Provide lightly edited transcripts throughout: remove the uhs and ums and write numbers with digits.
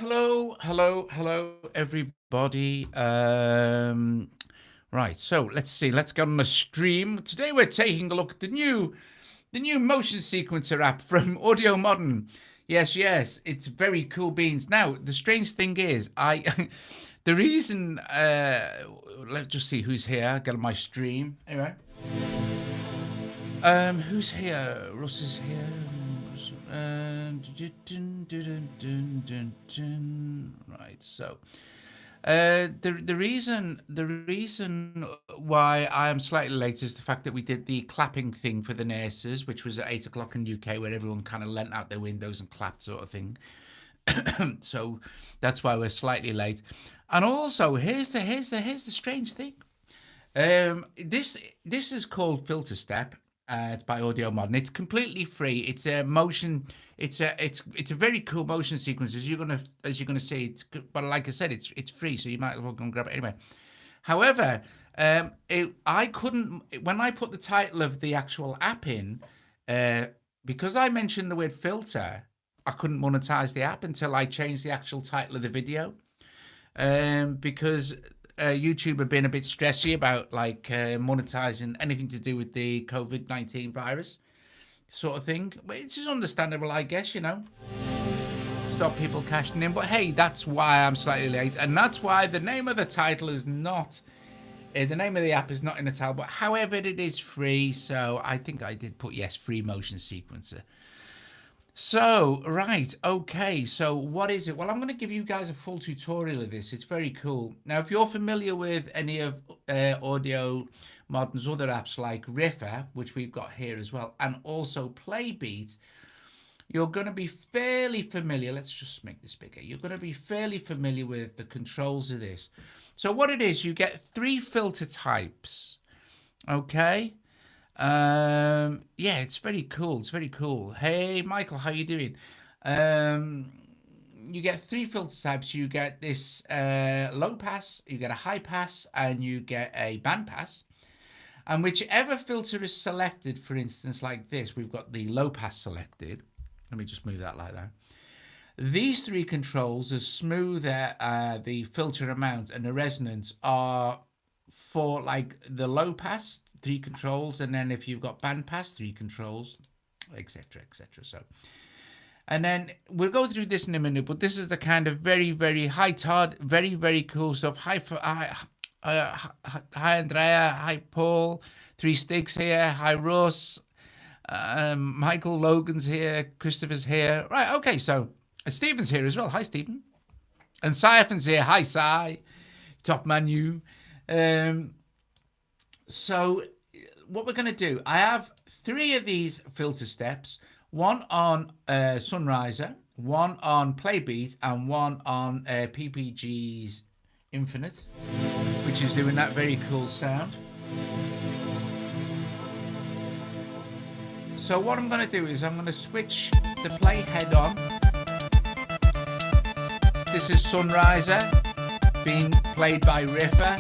Hello, everybody. Right, so let's see. Let's go on the stream. Today we're taking a look at the new motion sequencer app from Audiomodern. Yes, it's very cool beans. Now, the strange thing is, the reason, let's just see who's here. Get on my stream. Anyway, who's here? Russ is here. Right, so the reason why I am slightly late is the fact that we did the clapping thing for the nurses, which was at 8 o'clock in UK, where everyone kind of leant out their windows and clapped, sort of thing. So that's why we're slightly late. And also, here's the strange thing. This is called Filter Step. It's by Audiomodern. It's completely free. It's a motion. It's a very cool motion sequence. As you're gonna see. But like I said, it's free, so you might as well go and grab it anyway. However, I couldn't when I put the title of the actual app in, because I mentioned the word filter. I couldn't monetize the app until I changed the actual title of the video, because YouTube have been a bit stressy about monetizing anything to do with the COVID-19 virus sort of thing. Which is understandable, I guess, stop people cashing in. But hey, that's why I'm slightly late, and that's why the name of the title is not the name of the app is not in the title. But however, it is free, so I think I did put yes, free motion sequencer. So, right, okay, so what is it? Well, I'm going to give you guys a full tutorial of this. It's very cool. Now, if you're familiar with any of Audiomodern's other apps like Riffer, which we've got here as well, and also Playbeat, you're going to be fairly familiar. Let's just make this bigger. You're going to be fairly familiar with the controls of this. So what it is, you get 3 filter types, okay? Yeah, it's very cool. It's very cool. Hey, Michael, how you doing? You get 3 filter types. You get this low pass, you get a high pass, and you get a band pass. And whichever filter is selected, for instance, like this, we've got the low pass selected. Let me just move that like that. These 3 controls, the smoother, the filter amount, and the resonance are for like the low pass, 3 controls, and then if you've got band pass, 3 controls, etc. So, and then we'll go through this in a minute, but this is the kind of very hi Todd, very cool stuff. Hi Andrea, hi Paul, 3 Sticks here, hi Russ, Michael, Logan's here, Christopher's here. Right, okay, so Stephen's here as well. Hi Stephen, and Sci-Fi's here. Hi Sci, top menu. So what we're going to do, I have 3 of these filter steps, one on Sunriser, one on Playbeat, and one on PPG's Infinite, which is doing that very cool sound. So what I'm going to do is I'm going to switch the play head on. This is Sunriser being played by Riffer.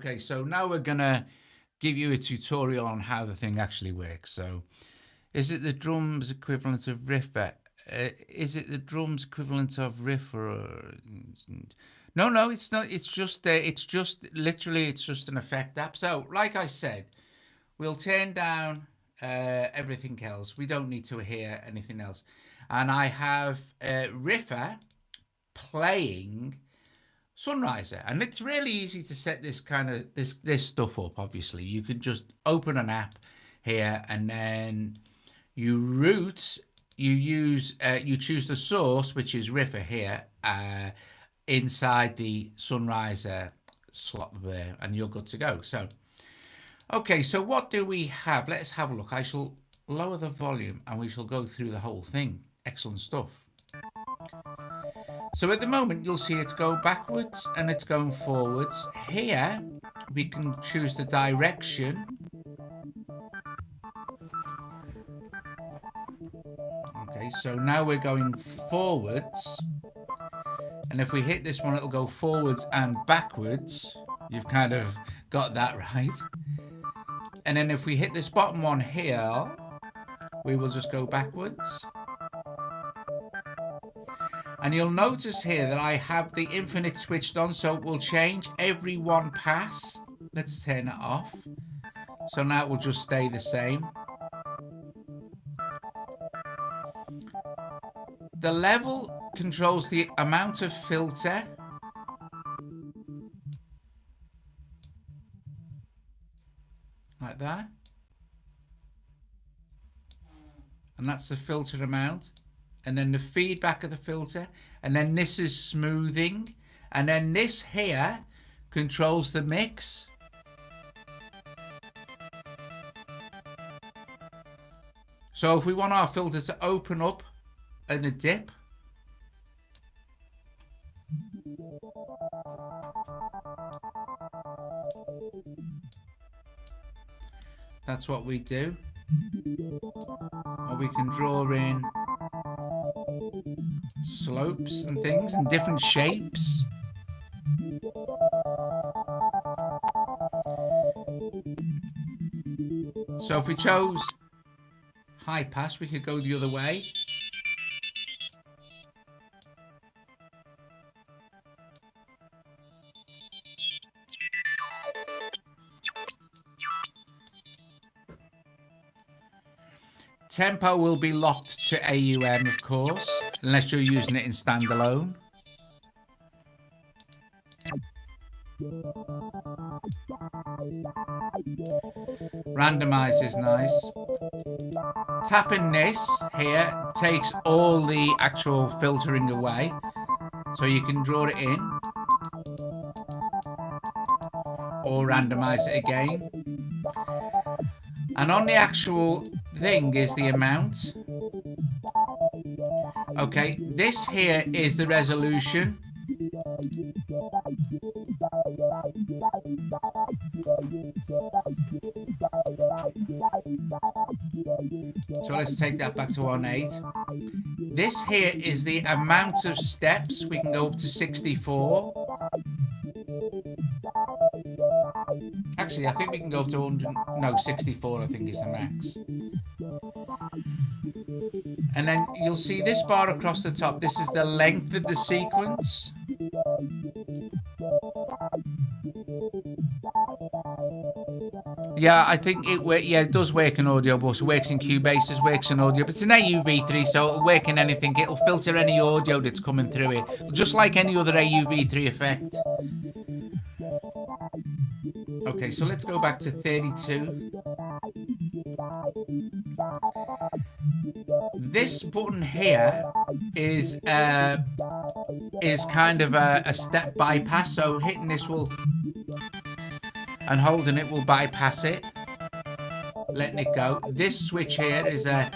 Okay, so now we're gonna give you a tutorial on how the thing actually works. So, is it the drums equivalent of riff? Is it the drums equivalent of riff or? No, it's not. It's just literally it's just an effect app. So, like I said, we'll turn down everything else. We don't need to hear anything else. And I have Riffer playing Sunriser, and it's really easy to set this kind of this stuff up. Obviously, you could just open an app here, and then you root. You choose the source, which is Riffer here, inside the Sunriser slot there, and you're good to go. So, okay, so what do we have? Let's have a look. I shall lower the volume, and we shall go through the whole thing. Excellent stuff. So at the moment, you'll see it's going backwards and it's going forwards. Here, we can choose the direction. Okay, so now we're going forwards. And if we hit this one, it'll go forwards and backwards. You've kind of got that right. And then if we hit this bottom one here, we will just go backwards. And you'll notice here that I have the infinite switched on, so it will change every one pass. Let's turn it off. So now it will just stay the same. The level controls the amount of filter. Like that. And that's the filter amount. And then the feedback of the filter, and then this is smoothing, and then this here controls the mix. So if we want our filter to open up in a dip, that's what we do. Or we can draw in slopes and things and different shapes. So if we chose high pass, we could go the other way. Tempo will be locked to AUM, of course, unless you're using it in standalone. Randomize is nice. Tapping this here takes all the actual filtering away, so you can draw it in or randomize it again. And on the actual thing is the amount. Okay, this here is the resolution. So let's take that back to 1.8. This here is the amount of steps. We can go up to 64. Actually, I think we can go up to 100. No, 64 I think is the max. And then you'll see this bar across the top. This is the length of the sequence. Yeah, I think it does work in Audio Bus. It works in Cubase, works in Audio, but it's an AUv3, so it'll work in anything. It'll filter any audio that's coming through it, just like any other AUv3 effect. Okay, so let's go back to 32. This button here is kind of a step bypass, so hitting this will and holding it will bypass it, letting it go. This switch here is a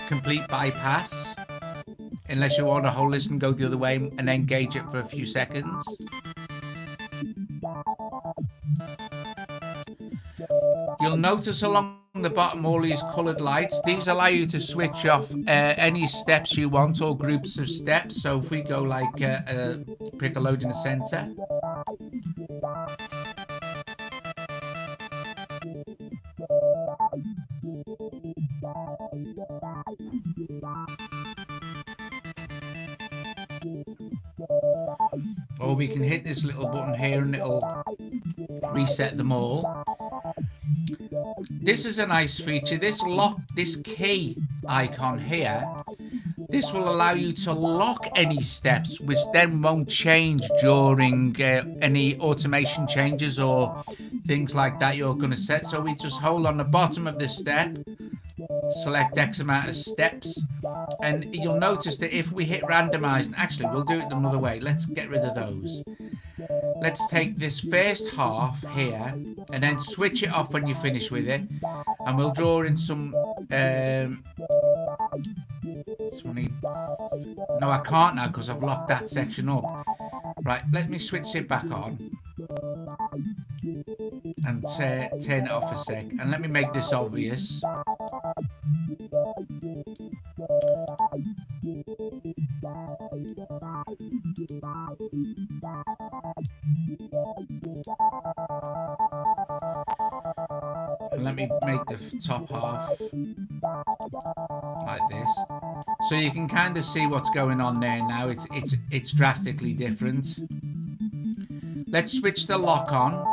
complete bypass, unless you want to hold this and go the other way and then gauge it for a few seconds. You'll notice along the bottom all these coloured lights. These allow you to switch off any steps you want or groups of steps. So if we go like pick a load in the centre. we can hit this little button here and it'll reset them all. This is a nice feature. This key icon here, this will allow you to lock any steps, which then won't change during any automation changes or things like that you're going to set. So we just hold on the bottom of the step, select X amount of steps, and you'll notice that if we hit randomize, and actually we'll do it another way. Let's get rid of those. Let's take this first half here and then switch it off when you finish with it, and we'll draw in some no, I can't now because I've locked that section up. Right, let me switch it back on and turn it off a sec, and let me make this obvious. And let me make the top half like this, so you can kind of see what's going on there now. It's drastically different. Let's switch the lock on,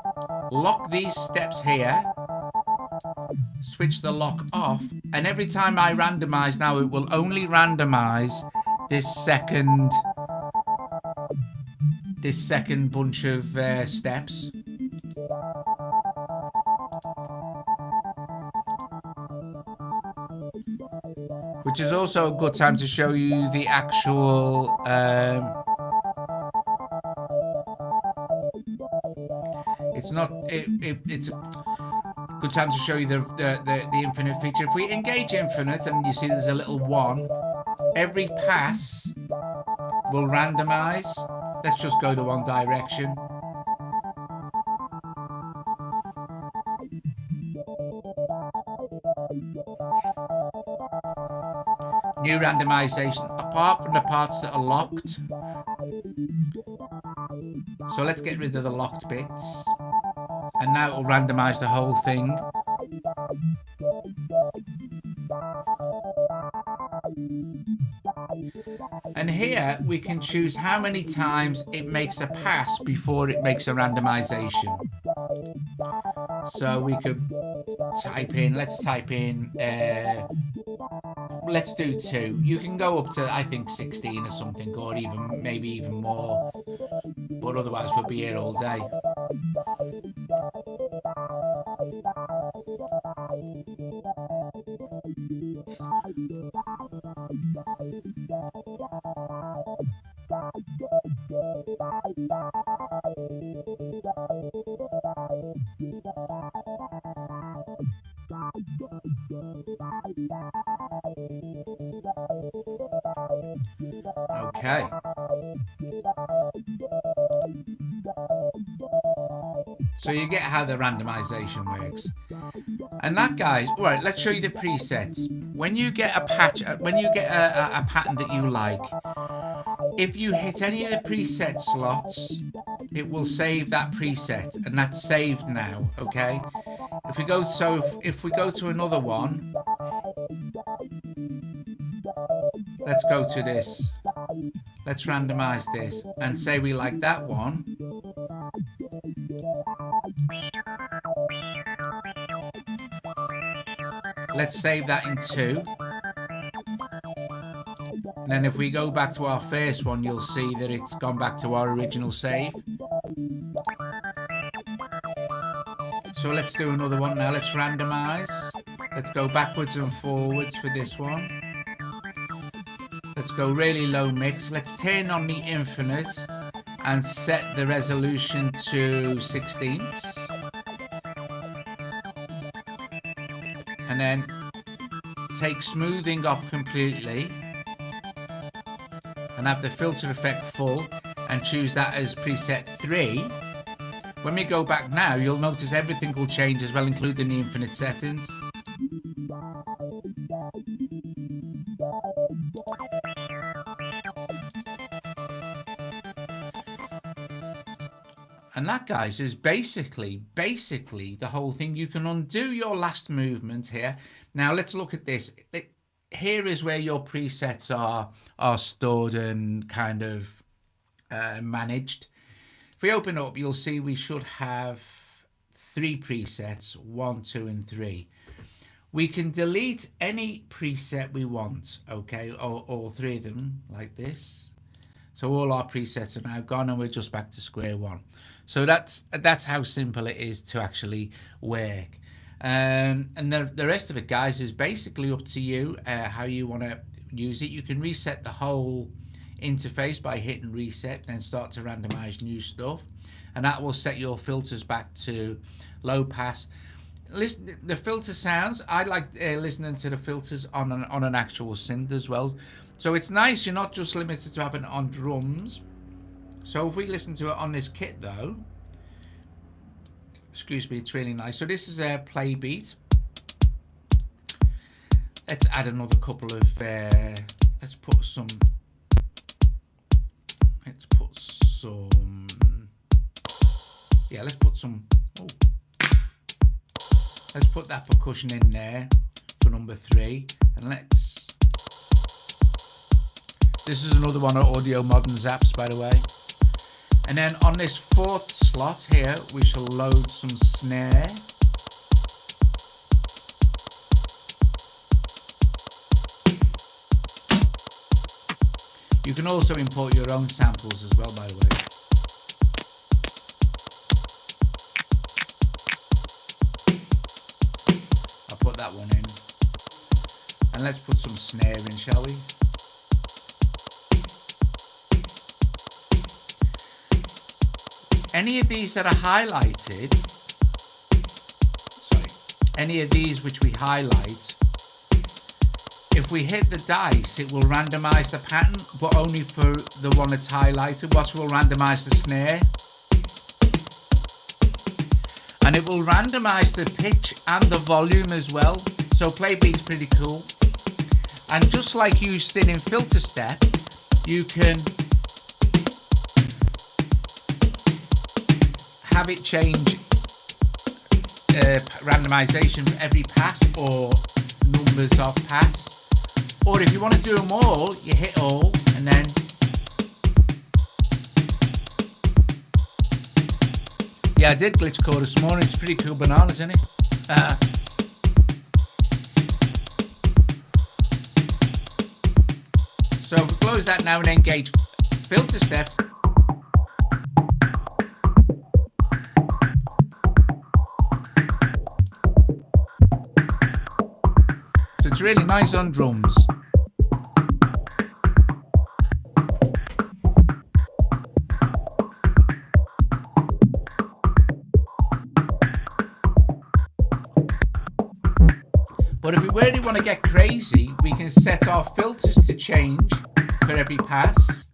lock these steps here, switch the lock off, and every time I randomize now, it will only randomize this second bunch of steps. Which is also a good time to show you the actual it's a good time to show you the infinite feature. If we engage infinite and you see there's a little 1, every pass will randomize. Let's just go to one direction. New randomization, apart from the parts that are locked. So let's get rid of the locked bits. And now it will randomize the whole thing. And here we can choose how many times it makes a pass before it makes a randomization. So we could type in, let's do 2. You can go up to, I think, 16 or something, or even maybe even more. But otherwise we'll be here all day. Okay. So you get how the randomization works. And that, guys, all right, let's show you the presets. When you get a pattern that you like, if you hit any of the preset slots, it will save that preset, and that's saved now, okay? If we go to another one, let's go to this. Let's randomize this and say we like that one. Let's save that in 2. And then if we go back to our first one, you'll see that it's gone back to our original save. So let's do another one now. Let's randomize. Let's go backwards and forwards for this one. Let's go really low mix. Let's turn on the infinite and set the resolution to 16ths. And then take smoothing off completely and have the filter effect full and choose that as preset 3. When we go back now, you'll notice everything will change as well, including the infinite settings. And that, guys, is basically the whole thing. You can undo your last movement here. Now let's look at this. Here is where your presets are stored and kind of managed. If we open up, you'll see we should have 3 presets, 1, 2, and 3. We can delete any preset we want, okay, all 3 of them, like this. So all our presets are now gone, and we're just back to square one. So that's how simple it is to actually work. And the rest of it, guys, is basically up to you how you want to use it. You can reset the whole interface by hitting reset, then start to randomize new stuff, and that will set your filters back to low pass. Listen, the filter sounds, I like listening to the filters on an actual synth as well. So it's nice, you're not just limited to having it on drums. So if we listen to it on this kit though, excuse me, it's really nice. So this is a play beat. Let's add another couple of, let's put some, yeah, let's put some, let's put that percussion in there for number 3, and this is another one of Audiomodern's apps, by the way. And then on this 4th slot here, we shall load some snare. You can also import your own samples as well, by the way. I'll put that one in. And let's put some snare in, shall we? Any of these that are highlighted, any of these which we highlight, if we hit the dice, it will randomize the pattern, but only for the one that's highlighted. What will randomize the snare, and it will randomize the pitch and the volume as well. So play beat's pretty cool. And just like you sit in filter step, you can have it change randomization for every pass or numbers of pass. Or if you want to do them all, you hit all, and then yeah, I did glitch code this morning. It's pretty cool bananas, isn't it? So if we close that now and engage filter step, so it's really nice on drums. But if we really want to get crazy, we can set our filters to change for every pass.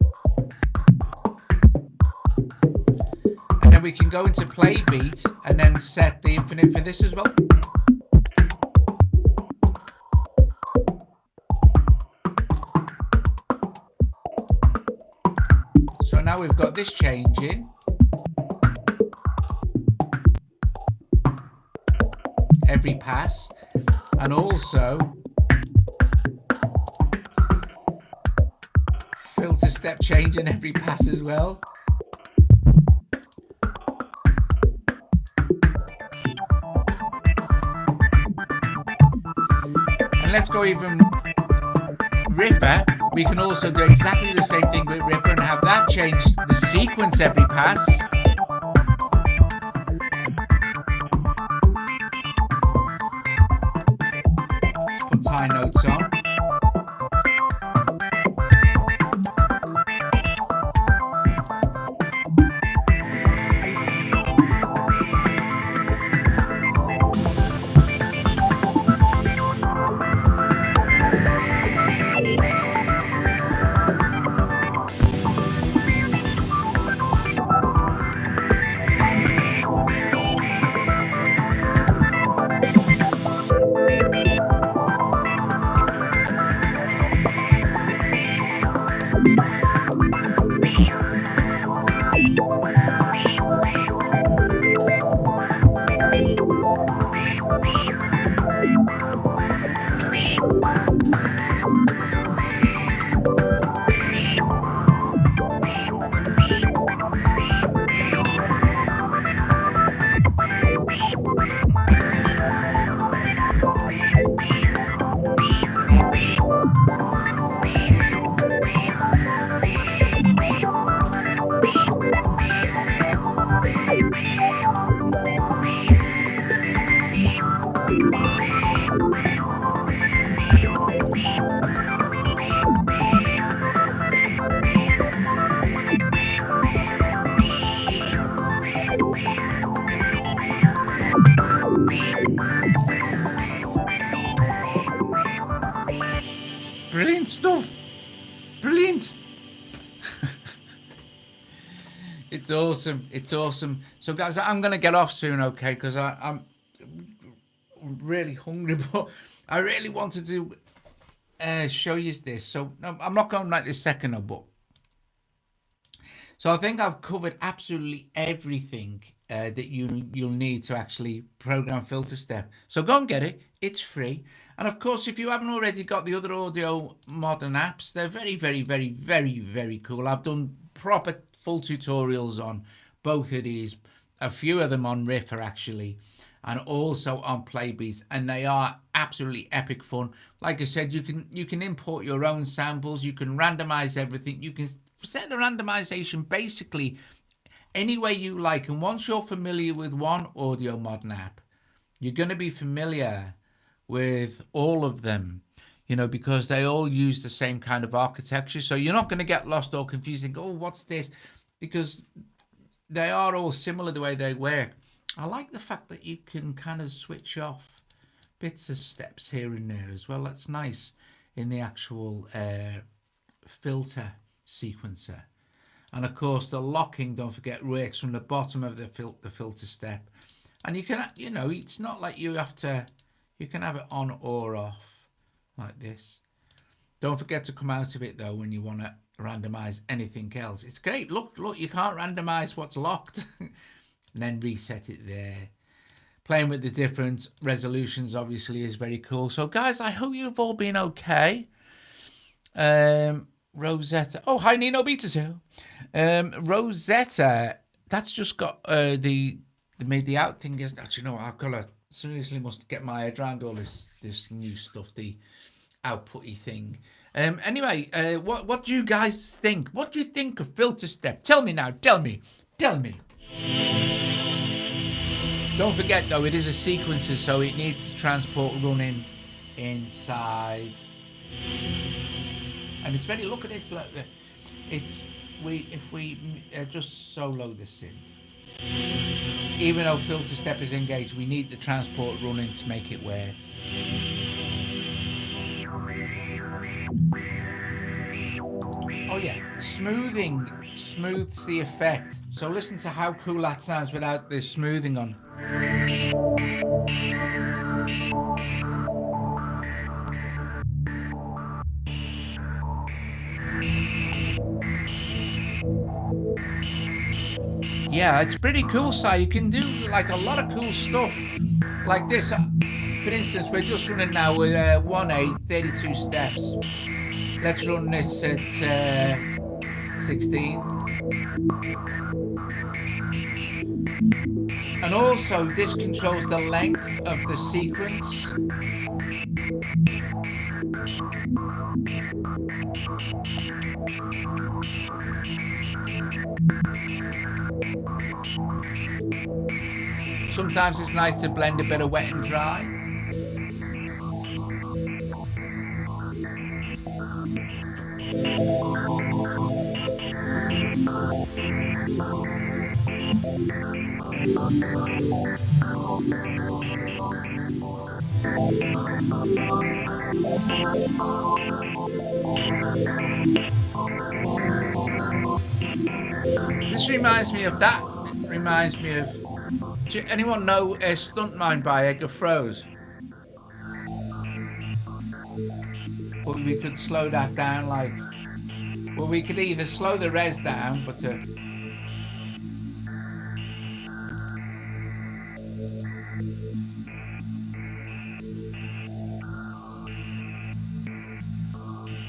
And then we can go into play beat and then set the infinite for this as well. So now we've got this changing every pass, and also filter step change in every pass as well. And let's go even riffer. We can also do exactly the same thing with riffer and have that change the sequence every pass. High notes on. Brilliant stuff. Brilliant. It's awesome. It's awesome. So, guys, I'm going to get off soon, okay? Because I'm really hungry, but I really wanted to show you this. So, no, I'm not going like this second, no, but. So, I think I've covered absolutely everything that you'll need to actually program Filter Step. So, go and get it. It's free. And of course, if you haven't already got the other Audio Modern apps, they're very, very, very, very, very cool. I've done proper full tutorials on both of these, a few of them on Riffer actually, and also on Playbeats, and they are absolutely epic fun. Like I said, you can import your own samples, you can randomize everything, you can set the randomization basically any way you like. And once you're familiar with one Audio Modern app, you're going to be familiar with all of them, you know, because they all use the same kind of architecture. So you're not going to get lost or confused and go, oh, what's this? Because they are all similar the way they work. I like the fact that you can kind of switch off bits of steps here and there as well. That's nice in the actual filter sequencer. And of course, the locking, don't forget, works from the bottom of the filter step. And you can, you know, it's not like you have to, you can have it on or off like this. Don't forget to come out of it though when you want to randomize anything else. It's great. Look, you can't randomize what's locked. And then reset it there. Playing with the different resolutions obviously is very cool. So guys, I hope you've all been okay. Rosetta. Oh, hi Nino Beta too. Rosetta, that's just got the made the out thing, isn't it? You know, I've got to seriously must get my head around all this new stuff, the outputty thing. Anyway, what do you guys think? What do you think of Filter Step? Tell me now. Tell me. Don't forget though, it is a sequencer, so it needs the transport running inside. And it's very, look at this. If we just solo this in. Even though Filter Step is engaged, we need the transport running to make it work. Oh yeah, smoothing smooths the effect. So listen to how cool that sounds without the smoothing on. Yeah, it's pretty cool, Si. You can do like a lot of cool stuff like this. For instance, we're just running now with 1/8, 32 steps. Let's run this at 16. And also, this controls the length of the sequence. Sometimes it's nice to blend a bit of wet and dry. This reminds me of that. Reminds me of. Do anyone know Stuntmine by Edgar Froese? But we could slow that down like. Well, we could either slow the res down, but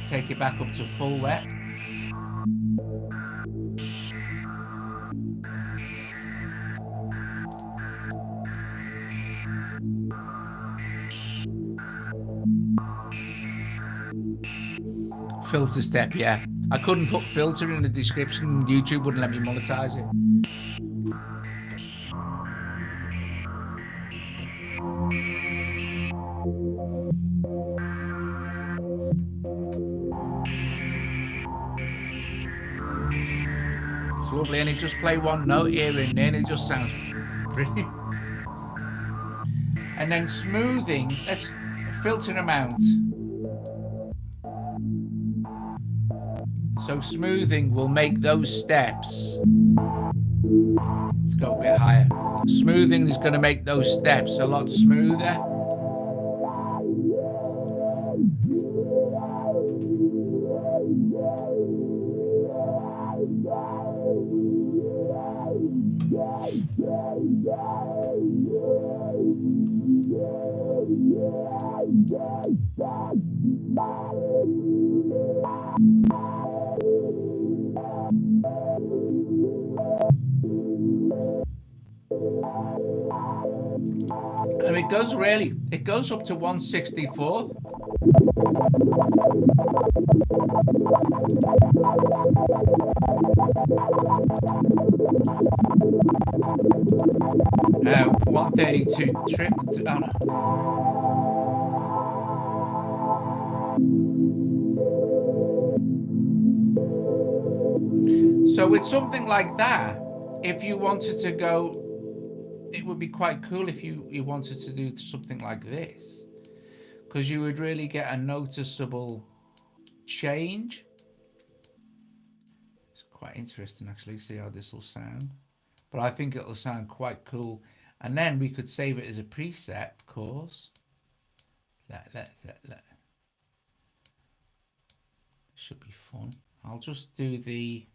take it back up to full wet. Filter Step, yeah. I couldn't put filter in the description. YouTube wouldn't let me monetize it. It's lovely, and it just play one note here and there, and it just sounds brilliant. And then smoothing, let's filter amount. So smoothing will make those steps. Let's go a bit higher. Smoothing is going to make those steps a lot smoother. And it goes up to 1/64th. Now 132 trip. Oh no. So with something like that, if you wanted to go, it would be quite cool if you wanted to do something like this, because you would really get a noticeable change. It's quite interesting actually, see how this will sound, but I think it'll sound quite cool. And then we could save it as a preset, of course. Should be fun. I'll just do the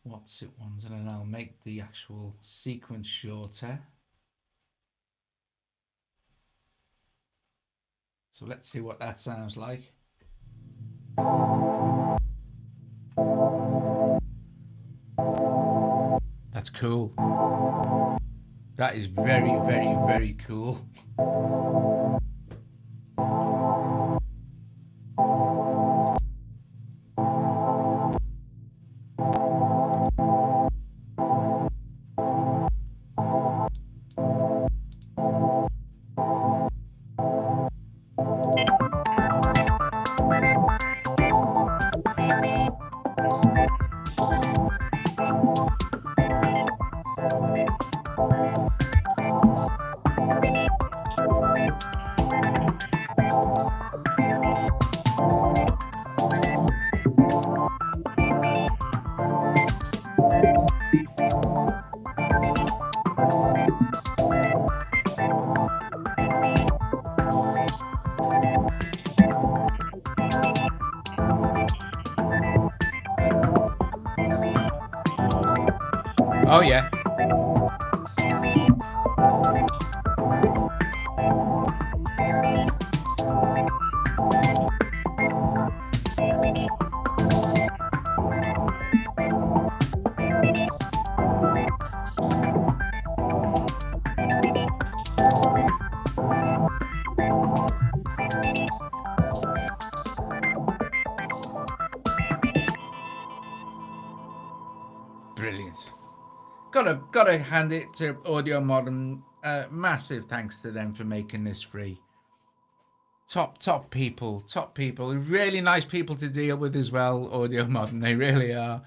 what's it ones, and then I'll make the actual sequence shorter. So let's see what that sounds like. That's cool. That is very, very, very cool. Oh yeah. Brilliant. Gotta hand it to Audiomodern. Massive thanks to them for making this free. Top people. Really nice people to deal with as well, Audiomodern. They really are.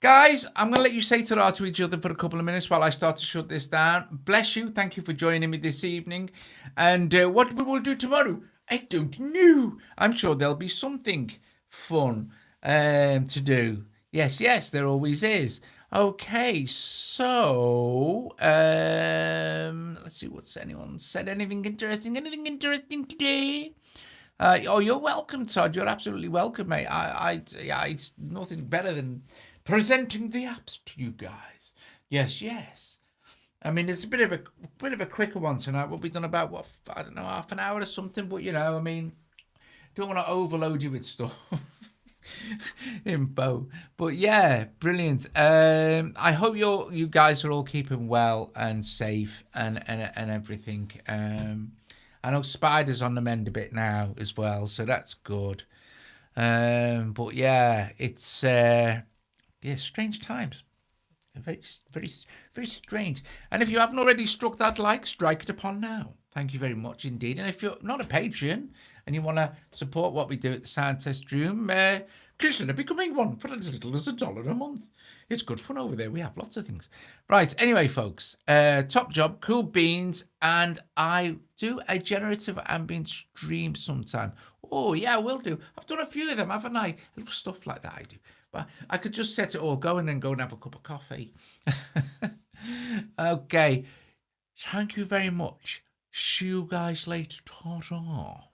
Guys, I'm going to let you say ta-ra to each other for a couple of minutes while I start to shut this down. Bless you. Thank you for joining me this evening. And what we will do tomorrow, I don't know. I'm sure there'll be something fun to do. Yes, there always is. Okay, so let's see, what's anyone said? Anything interesting today? Oh, you're welcome, Todd. You're absolutely welcome, mate. Yeah, it's nothing better than presenting the apps to you guys. Yes. I mean, it's a bit of a quicker one tonight. We'll be done about what, I don't know, half an hour or something. But you know, I mean, don't want to overload you with stuff. Info, but yeah, brilliant. I hope you guys are all keeping well and safe and everything. I know Spider's on the mend a bit now as well, so that's good. But yeah, it's strange times. Very strange. And if you haven't already struck that like, strike it upon now. Thank you very much indeed. And if you're not a Patreon and you want to support what we do at the Sound Test Room, consider becoming one for as little as $1 a month. It's good fun over there. We have lots of things. Right. Anyway, folks, top job, cool beans. And I do a generative ambient stream sometime. Oh, yeah, I will do. I've done a few of them, haven't I? Little stuff like that I do. But I could just set it all going and go and have a cup of coffee. Okay. Thank you very much. See you guys later. Ta-ta.